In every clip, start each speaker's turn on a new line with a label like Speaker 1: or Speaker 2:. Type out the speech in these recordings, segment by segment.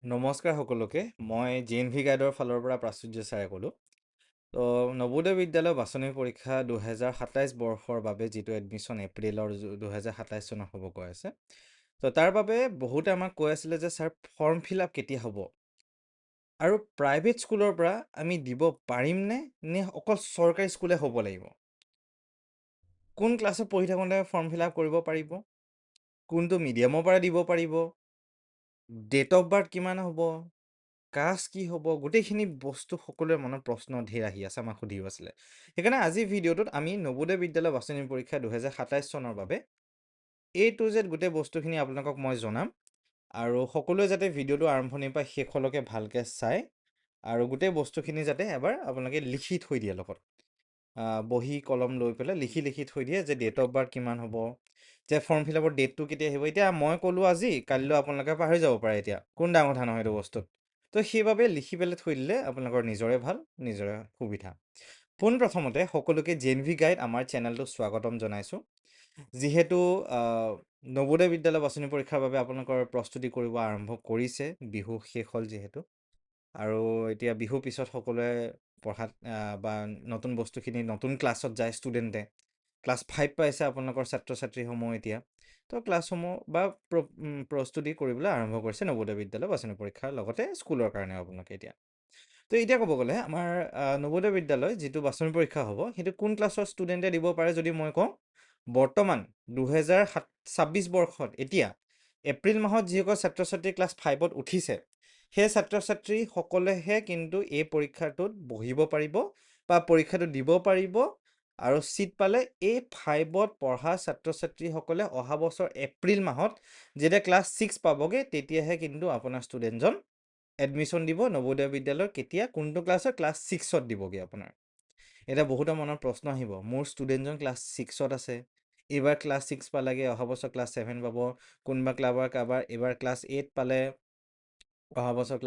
Speaker 1: নমস্কাৰ সকলোকে মই JNV গাইডৰ ফালৰ পৰা প্ৰাচুৰ্য ছাৰে ক'লোঁ। তো নৱোদয় বিদ্যালয় বাছনি পৰীক্ষা 2027 বৰ্ষৰ বাবে যিটো এডমিশ্যন এপ্ৰিলৰ 2027 চনত হ'ব কৈ আছে। তো তাৰ বাবে বহুতে আমাক কৈ আছিলে যে ছাৰ ফৰ্ম ফিল আপ কেতিয়া হ'ব আৰু প্ৰাইভেট স্কুলৰ পৰা আমি দিব পাৰিমনে নে অকল চৰকাৰী স্কুলে হ'ব লাগিব? কোন ক্লাছত পঢ়ি থাকোঁতে ফৰ্ম ফিল আপ কৰিব পাৰিব? কোনটো মিডিয়ামৰ পৰা দিব পাৰিব? ডেট অফ বাৰ্থ কিমান হ'ব? কাষ্ট কি হ'ব? গোটেইখিনি বস্তু সকলোৰে মনত প্ৰশ্ন ধেৰ আহি আছে, আমাক সুধিও আছিলে। সেইকাৰণে আজিৰ ভিডিঅ'টোত আমি নৱোদয় বিদ্যালয় বাছনি পৰীক্ষা 2027 চনৰ বাবে A to Z গোটেই বস্তুখিনি আপোনালোকক মই জনাম আৰু সকলোৱে যাতে ভিডিঅ'টো আৰম্ভণিৰ পৰা শেষলৈকে ভালকৈ চাই আৰু গোটেই বস্তুখিনি যাতে এবাৰ আপোনালোকে লিখি থৈ দিয়ে লগত বহি কলম লৈ পেলাই লিখি থৈ দিয়ে যে ডেট অফ বাৰ্থ কিমান হ'ব, যে ফৰ্ম ফিল আপৰ ডেটটো কেতিয়া আহিব। এতিয়া মই ক'লোঁ আজি, কালিলৈ আপোনালোকে পাহৰি যাব পাৰে, এতিয়া কোন ডাঙৰ কথা নহয় এইটো বস্তুত। তো সেইবাবে লিখি পেলাই থৈ দিলে আপোনালোকৰ নিজৰে ভাল, নিজৰে সুবিধা। পোনপ্ৰথমতে সকলোকে JNV গাইড আমাৰ চেনেলটো স্বাগতম জনাইছোঁ। যিহেতু নৱোদয় বিদ্যালয় বাছনি পৰীক্ষাৰ বাবে আপোনালোকৰ প্ৰস্তুতি কৰিব আৰম্ভ কৰিছে, বিহু শেষ হ'ল যিহেতু, আৰু এতিয়া বিহুৰ পিছত সকলোৱে পঢ়াত বা নতুন বস্তুখিনি নতুন ক্লাছত যায় ষ্টুডেণ্টে। ক্লাছ 5 পাইছে আপোনালোকৰ ছাত্ৰ ছাত্ৰীসমূহ এতিয়া। তো ক্লাছসমূহ বা প্ৰস্তুতি কৰিবলৈ আৰম্ভ কৰিছে নৱোদয় বিদ্যালয় বাছনি পৰীক্ষাৰ লগতে স্কুলৰ কাৰণে আপোনালোকে এতিয়া। তো এতিয়া ক'ব গ'লে আমাৰ নৱোদয় বিদ্যালয় যিটো বাছনি পৰীক্ষা হ'ব সেইটো কোন ক্লাছৰ ষ্টুডেণ্টে দিব পাৰে যদি মই কওঁ, বৰ্তমান 2026 বৰ্ষত এতিয়া এপ্ৰিল মাহত যিসকল ছাত্ৰ ছাত্ৰী ক্লাছ 5ত উঠিছে সেই ছাত্ৰ ছাত্ৰীসকলেহে কিন্তু এই পৰীক্ষাটোত বহিব পাৰিব বা পৰীক্ষাটো দিব পাৰিব। আৰু ছিট পালে এই 5ত পঢ়া ছাত্ৰ ছাত্ৰীসকলে অহা বছৰ এপ্ৰিল মাহত যেতিয়া ক্লাছ 6 পাবগৈ তেতিয়াহে কিন্তু আপোনাৰ ষ্টুডেণ্টজন এডমিশ্যন দিব নৱোদয় বিদ্যালয়ৰ। কেতিয়া, কোনটো ক্লাছত? ক্লাছ 6ত দিবগৈ আপোনাৰ। এতিয়া বহুতৰ মনত প্ৰশ্ন আহিব, মোৰ ষ্টুডেণ্টজন ক্লাছ 6ত আছে, এইবাৰ ক্লাছ 6 পালেগৈ, অহা বছৰ ক্লাছ 7 পাব, কোনোবা কাৰোবাৰ এইবাৰ ক্লাছ 8 পালে, অহা বছৰ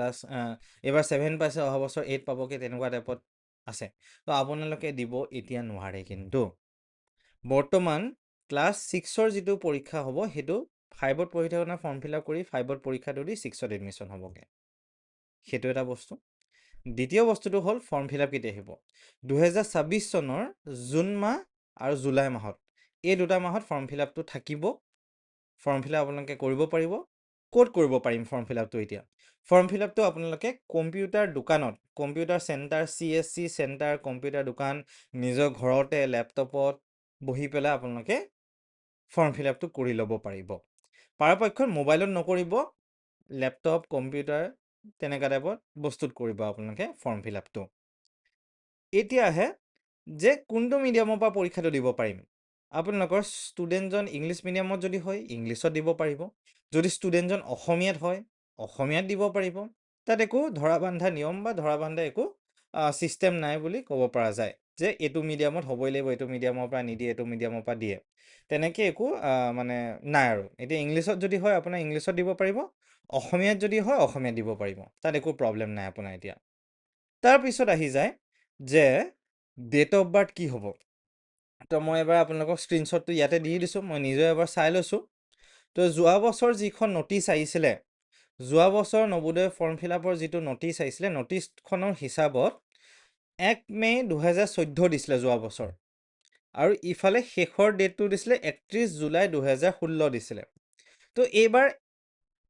Speaker 1: এইবাৰ 7 পাইছে, অহা বছৰ 8 পাবগৈ, তেনেকুৱা টাইপত আছে। তো আপোনালোকে দিব এতিয়া নোৱাৰে কিন্তু। বৰ্তমান ক্লাছ 6ৰ যিটো পৰীক্ষা হ'ব সেইটো 5ত পঢ়ি থাকোঁতে ফৰ্ম ফিল আপ কৰি 5ত পৰীক্ষাটো দি 6ত এডমিশ্যন হ'বগৈ, সেইটো এটা বস্তু। দ্বিতীয় বস্তুটো হ'ল ফৰ্ম ফিল আপ কেতিয়া আহিব। 2026 চনৰ জুন মাহ আৰু জুলাই মাহত, এই দুটা মাহত ফৰ্ম ফিল আপটো থাকিব। ফৰ্ম ফিল আপ আপোনালোকে কৰিব পাৰিব। ক'ত কৰিব পাৰিম ফৰ্ম ফিল আপটো? এতিয়া ফৰ্ম ফিল আপটো আপোনালোকে কম্পিউটাৰ দোকানত, computer centre, CSC centre, computer দোকান, নিজৰ ঘৰতে লেপটপত বহি পেলাই আপোনালোকে ফৰ্ম ফিল আপটো কৰি ল'ব পাৰিব। পৰাপক্ষত মোবাইলত নকৰিব, লেপটপ, কম্পিউটাৰ তেনেকুৱা টাইপত বস্তুত কৰিব আপোনালোকে ফৰ্ম ফিল আপটো। এতিয়া আহে যে কোনটো মিডিয়ামৰ পৰা পৰীক্ষাটো দিব পাৰিম। আপোনালোকৰ ষ্টুডেণ্টজন ইংলিছ মিডিয়ামত যদি হয় ইংলিছত দিব পাৰিব, যদি ষ্টুডেণ্টজন অসমীয়াত হয় অসমীয়াত দিব পাৰিব। তাত একো ধৰা বান্ধা নিয়ম বা ধৰা বান্ধা একো ছিষ্টেম নাই বুলি ক'ব পৰা যায় যে এইটো মিডিয়ামত হ'বই লাগিব, এইটো মিডিয়ামৰ পৰা নিদিয়ে, এইটো মিডিয়ামৰ পৰা দিয়ে, তেনেকৈ একো মানে নাই আৰু। এতিয়া ইংলিছত যদি হয় আপোনাৰ ইংলিছত দিব পাৰিব, অসমীয়াত যদি হয় অসমীয়াত দিব পাৰিব, তাত একো প্ৰব্লেম নাই আপোনাৰ এতিয়া। তাৰপিছত আহি যায় যে ডেট অফ বাৰ্থ কি হ'ব। তো মই এবাৰ আপোনালোকক স্ক্ৰীনশ্বটটো ইয়াতে দি দিছোঁ, মই নিজে এবাৰ চাই লৈছোঁ। তো যোৱা বছৰ যিখন নটিচ আহিছিলে, যোৱা বছৰ নৱোদয় ফৰ্ম ফিল আপৰ যিটো নটিচ আহিছিলে, নটিচখনৰ হিচাপত 1 মে 2014 দিছিলে যোৱা বছৰ, আৰু ইফালে শেষৰ ডেটটো দিছিলে 31 জুলাই 2016 দিছিলে। তো এইবাৰ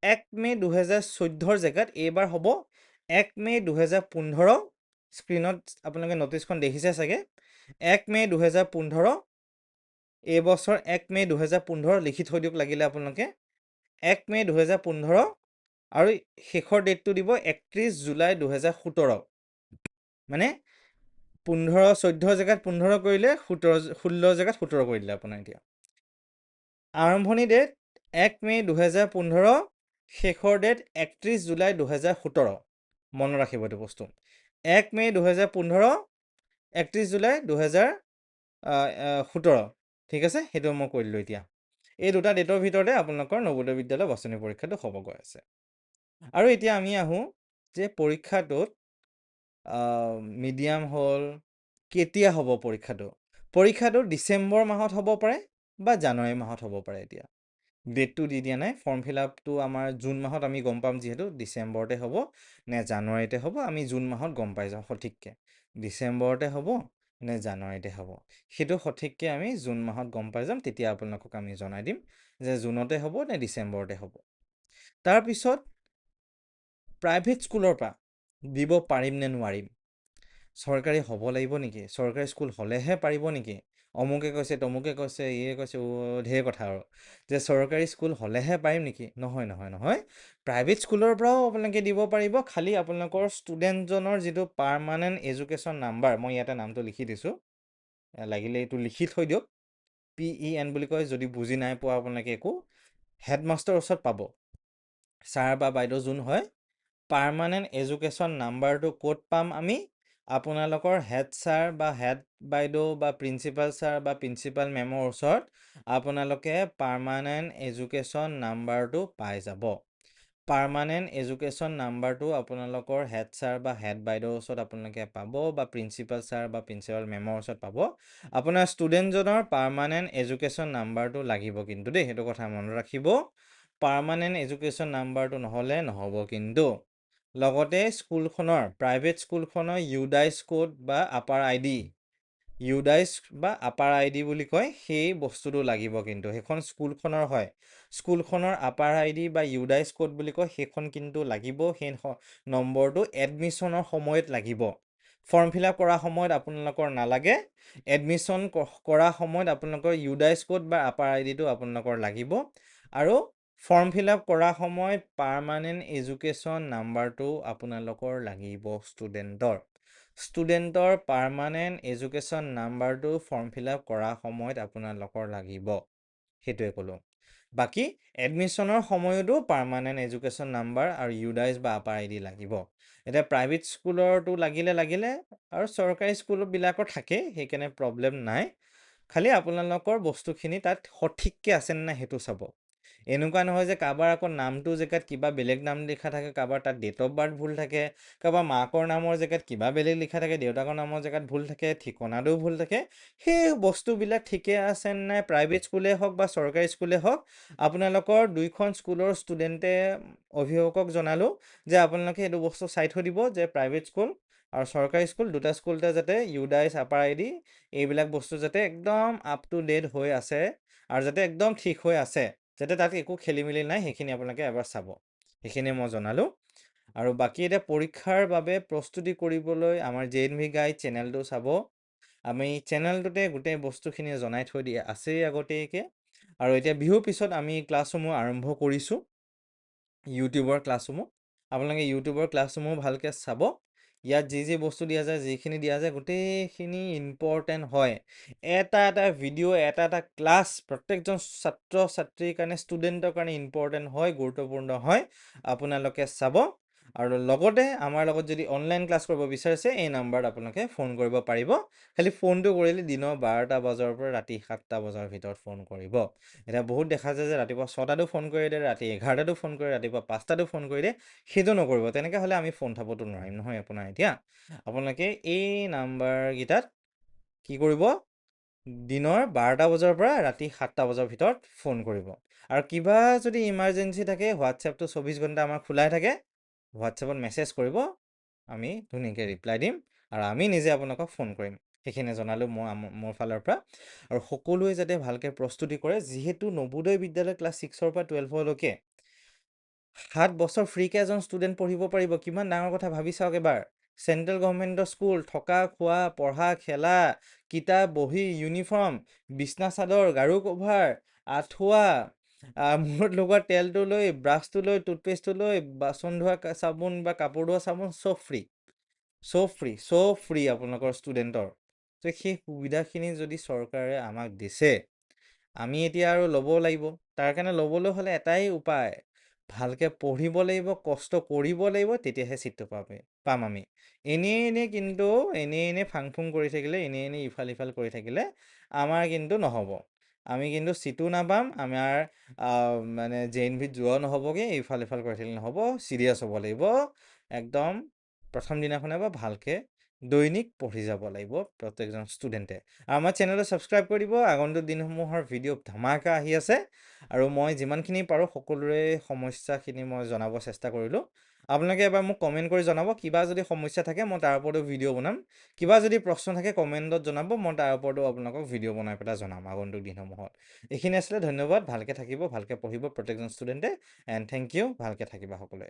Speaker 1: 1 মে 2014 জেগাত এইবাৰ হ'ব 1 মে 2015। স্ক্ৰীনত আপোনালোকে নটিচখন দেখিছে চাগে, 1 মে 2015। এইবছৰ 1 মে 2015 লিখি থৈ দিয়ক লাগিলে আপোনালোকে, 1 মে 2015, আৰু শেষৰ ডেটটো দিব 31 জুলাই 2017। মানে 14 জেগাত 15 কৰিলে, 16 জেগাত 17 কৰি দিলে আপোনাৰ এতিয়া। আৰম্ভণি ডেট 1 মে 2015, শেষৰ ডেট 31 জুলাই 2017। মনত ৰাখিব এইটো বস্তু, 1 মে 2015, 31 জুলাই 2017। ঠিক আছে, সেইটো মই কৈ দিলোঁ এতিয়া। এই দুটা ডেটৰ ভিতৰতে আপোনালোকৰ নৱোদয় বিদ্যালয় বাছনি পৰীক্ষাটো হ'ব গৈ আছে। আৰু এতিয়া আমি আহোঁ যে পৰীক্ষাটোত মিডিয়াম হ'ল কেতিয়া হ'ব পৰীক্ষাটো। পৰীক্ষাটো ডিচেম্বৰ মাহত হ'ব পাৰে বা জানুৱাৰী মাহত হ'ব পাৰে। এতিয়া ডেটটো দি দিয়া নাই। ফৰ্ম ফিল আপটো আমাৰ জুন মাহত আমি গম পাম, যিহেতু ডিচেম্বৰতে হ'ব নে জানুৱাৰীতে হ'ব, আমি জুন মাহত গম পাই যাওঁ সঠিককৈ। ডিচেম্বৰতে হ'ব নে জানুৱাৰীতে হ'ব, সেইটো সঠিককৈ আমি জুন মাহত গম পাই যাম। তেতিয়া আপোনালোকক আমি জনাই দিম যে জুনতে হ'ব নে ডিচেম্বৰতে হ'ব। তাৰপিছত প্ৰাইভেট স্কুলৰ পৰা দিব পাৰিম নে নোৱাৰিম, চৰকাৰী হ'ব লাগিব নেকি, চৰকাৰী স্কুল হ'লেহে পাৰিব নেকি, অমুকে কৈছে তমুকে কৈছে ইয়ে কৈছে ঢেৰ কথা আৰু, যে চৰকাৰী স্কুল হ'লেহে পাৰিম নেকি। নহয় নহয় নহয়, প্ৰাইভেট স্কুলৰ পৰাও আপোনালোকে দিব পাৰিব। খালি আপোনালোকৰ ষ্টুডেণ্টজনৰ যিটো পাৰ্মানেণ্ট এডুকেশ্যন নাম্বাৰ, মই ইয়াতে নামটো লিখি দিছোঁ, লাগিলে এইটো লিখি থৈ দিয়ক, PEN বুলি কয়। যদি বুজি নাই পোৱা আপোনালোকে একো, হেডমাষ্টাৰৰ ওচৰত পাব, ছাৰ বা বাইদেউ যোন হয়। পাৰ্মানেণ্ট এডুকেশ্যন নাম্বাৰটো ক'ত পাম আমি, আপোনালোকৰ হেড ছাৰ বা হেড বাইদেউ বা প্ৰিন্সিপাল ছাৰ বা প্ৰিন্সিপাল মেমৰ ওচৰত আপোনালোকে পাৰ্মানেণ্ট এডুকেশ্যন নাম্বাৰটো পাই যাব। পাৰ্মানেণ্ট এডুকেশ্যন নাম্বাৰটো আপোনালোকৰ হেড ছাৰ বা হেড বাইদেউৰ ওচৰত আপোনালোকে পাব, বা প্ৰিন্সিপাল ছাৰ বা প্ৰিন্সিপাল মেমৰ ওচৰত পাব। আপোনাৰ ষ্টুডেণ্টজনৰ পাৰ্মানেণ্ট এডুকেশ্যন নাম্বাৰটো লাগিব কিন্তু দেই, সেইটো কথা মনত ৰাখিব। পাৰ্মানেণ্ট এডুকেশ্যন নাম্বাৰটো নহ'লে নহ'ব কিন্তু। লগতে স্কুলখনৰ, প্ৰাইভেট স্কুলখনৰ ইউডাইচ কোড বা আপাৰ আইডি, ইউডাইচ বা আপাৰ আইডি বুলি কয়, সেই বস্তুটো লাগিব কিন্তু। সেইখন স্কুলখনৰ হয়, স্কুলখনৰ আপাৰ আইডি বা ইউডাইচ কোড বুলি কয়, সেইখন কিন্তু লাগিব। সেই নম্বৰটো এডমিশ্যনৰ সময়ত লাগিব। ফৰ্ম ফিল আপ কৰাৰ সময়ত আপোনালোকৰ নালাগে, এডমিশ্যন কৰা সময়ত আপোনালোকৰ ইউডাইচ কোড বা আপাৰ আইডিটো আপোনালোকৰ লাগিব। আৰু ফৰ্ম ফিল আপ কৰাৰ সময়ত পাৰ্মানেণ্ট এডুকেশ্যন নাম্বাৰটো আপোনালোকৰ লাগিব ষ্টুডেণ্টৰ পাৰ্মানেণ্ট এডুকেশ্যন নাম্বাৰটো ফৰ্ম ফিল আপ কৰাৰ সময়ত আপোনালোকৰ লাগিব, সেইটোৱে ক'লোঁ। বাকী এডমিশ্যনৰ সময়তো পাৰ্মানেণ্ট এডুকেশ্যন নাম্বাৰ আৰু ইউডাইচ বা আপাৰ আইডি লাগিব। এতিয়া প্ৰাইভেট স্কুলৰটো লাগিলে আৰু চৰকাৰী স্কুলবিলাকৰ থাকেই, সেইকাৰণে প্ৰব্লেম নাই। খালি আপোনালোকৰ বস্তুখিনি তাত সঠিককৈ আছে নে নাই সেইটো চাব। এনেকুৱা নহয় যে কাৰোবাৰ আকৌ নামটো জেগাত কিবা বেলেগ নাম লিখা থাকে, কাৰোবাৰ তাত ডেট অফ বাৰ্থ ভুল থাকে, কাৰোবাৰ মাকৰ নামৰ জেগাত কিবা বেলেগ লিখা থাকে, দেউতাকৰ নামৰ জেগাত ভুল থাকে, ঠিকনাটোও ভুল থাকে। সেই বস্তুবিলাক ঠিকে আছে নাই, প্ৰাইভেট স্কুলেই হওক বা চৰকাৰী স্কুলেই হওক, আপোনালোকৰ দুইখন স্কুলৰ ষ্টুডেণ্টে অভিভাৱকক জনালোঁ যে আপোনালোকে এইটো বস্তু চাই থৈ দিব যে প্ৰাইভেট স্কুল আৰু চৰকাৰী স্কুল দুটা স্কুলতে যাতে ইউডাইচ আপাৰ আইডি এইবিলাক বস্তু যাতে একদম আপ টু ডেট হৈ আছে আৰু যাতে একদম ঠিক হৈ আছে, যাতে তাত একো খেলি মেলি নাই, সেইখিনি আপোনালোকে এবাৰ চাব। সেইখিনি মই জনালোঁ। আৰু বাকী এতিয়া পৰীক্ষাৰ বাবে প্ৰস্তুতি কৰিবলৈ আমাৰ JNV গাইড চেনেলটো চাব। আমি চেনেলটোতে গোটেই বস্তুখিনি জনাই থৈ দিয়া আছেই আগতীয়াকৈ। আৰু এতিয়া বিহুৰ পিছত আমি ক্লাছসমূহ আৰম্ভ কৰিছোঁ, ইউটিউবৰ ক্লাছসমূহ। আপোনালোকে ইউটিউবৰ ক্লাছসমূহ ভালকৈ চাব। ইয়াত যি বস্তু দিয়া যায়, যিখিনি দিয়া যায়, গোটেইখিনি ইম্পৰ্টেণ্ট হয়। এটা এটা ভিডিঅ', এটা এটা ক্লাছ প্ৰত্যেকজন ছাত্ৰ ছাত্ৰীৰ কাৰণে, ষ্টুডেণ্টৰ কাৰণে ইম্পৰ্টেণ্ট হয়, গুৰুত্বপূৰ্ণ হয়। আপোনালোকে চাব। আৰু লগতে আমাৰ লগত যদি অনলাইন ক্লাছ কৰিব বিচাৰিছে, এই নাম্বাৰত আপোনালোকে ফোন কৰিব পাৰিব। খালি ফোনটো কৰিলে দিনৰ 12টা বজাৰ পৰা ৰাতি 7টা বজাৰ ভিতৰত ফোন কৰিব। এতিয়া বহুত দেখা যায় যে ৰাতিপুৱা 6টাতো ফোন কৰি দিয়ে, ৰাতি 11টাতো ফোন কৰি, ৰাতিপুৱা 5টাতো ফোন কৰি দিয়ে। সেইটো নকৰিব, তেনেকৈ হ'লে আমি ফোন উঠাবতো নোৱাৰিম নহয় আপোনাৰ। এতিয়া আপোনালোকে এই নাম্বাৰকেইটাত কি কৰিব, দিনৰ 12টা বজাৰ পৰা ৰাতি 7টা বজাৰ ভিতৰত ফোন কৰিব। আৰু কিবা যদি ইমাৰ্জেঞ্চি থাকে, হোৱাটছএপটো 24 ঘণ্টা আমাৰ খোলাই থাকে, হোৱাটছএপত মেছেজ কৰিব, আমি ধুনীয়াকৈ ৰিপ্লাই দিম আৰু আমি নিজে আপোনালোকক ফোন কৰিম। সেইখিনি জনালোঁ মই মোৰ ফালৰ পৰা। আৰু সকলোৱে যাতে ভালকৈ প্ৰস্তুতি কৰে, যিহেতু নৱোদয় বিদ্যালয় ক্লাছ 6ৰ পৰা 12লৈকে 7 বছৰ ফ্ৰীকৈ এজন ষ্টুডেণ্ট পঢ়িব পাৰিব। কিমান ডাঙৰ কথা ভাবি চাওক এবাৰ। চেণ্ট্ৰেল গভৰ্ণমেণ্টৰ স্কুল, থকা খোৱা পঢ়া খেলা, কিতাপ বহী ইউনিফৰ্ম, বিছনা চাদৰ, গাৰু কভাৰ, আঁঠুৱা, মূৰত লগোৱা তেলটো লৈ, ব্ৰাছটো লৈ, টুথপেষ্টটো লৈ, বাচন ধোৱা চাবোন বা কাপোৰ ধোৱা চাবোন, চব ফ্ৰী আপোনালোকৰ ষ্টুডেণ্টৰ। তো সেই সুবিধাখিনি যদি চৰকাৰে আমাক দিছে, আমি এতিয়া আৰু ল'ব লাগিব। তাৰ কাৰণে ল'বলৈ হ'লে এটাই উপায়, ভালকৈ পঢ়িব লাগিব, কষ্ট কৰিব লাগিব, তেতিয়াহে ছিটটো পাম আমি। এনেই ফাং ফুং কৰি থাকিলে, এনেই ইফাল সিফাল কৰি থাকিলে আমাৰ কিন্তু নহ'ব। আমি কিন্তু ছিটো নাপাম, আমাৰ মানে JNVত যোৱাও নহ'বগৈ, ইফাল সিফাল কৰি থাকিলে নহ'ব। চিৰিয়াছ হ'ব লাগিব একদম। প্ৰথম দিনাখনে বা ভালকৈ দৈনিক পঢ়ি যাব লাগিব প্ৰত্যেকজন ষ্টুডেণ্টে। আৰু আমাৰ চেনেলটো ছাবস্ক্ৰাইব কৰি দিব। আগন্তুক দিনসমূহৰ ভিডিঅ' ধামাকা আহি আছে আৰু মই যিমানখিনি পাৰোঁ সকলোৰে সমস্যাখিনি মই জনাব চেষ্টা কৰিলোঁ। আপোনালোকে এবাৰ মোক কমেণ্ট কৰি জনাব, কিবা যদি সমস্যা থাকে মই তাৰ ওপৰতো ভিডিঅ' বনাম। কিবা যদি প্ৰশ্ন থাকে কমেণ্টত জনাব, মই তাৰ ওপৰতো আপোনালোকক ভিডিঅ' বনাই পেলাই জনাম আগন্তুক দিনসমূহত। এইখিনি আছিলে, ধন্যবাদ। ভালকৈ থাকিব, ভালকৈ পঢ়িব প্ৰত্যেকজন ষ্টুডেণ্টে। এণ্ড থেংক ইউ, ভালকৈ থাকিবা সকলোৱে।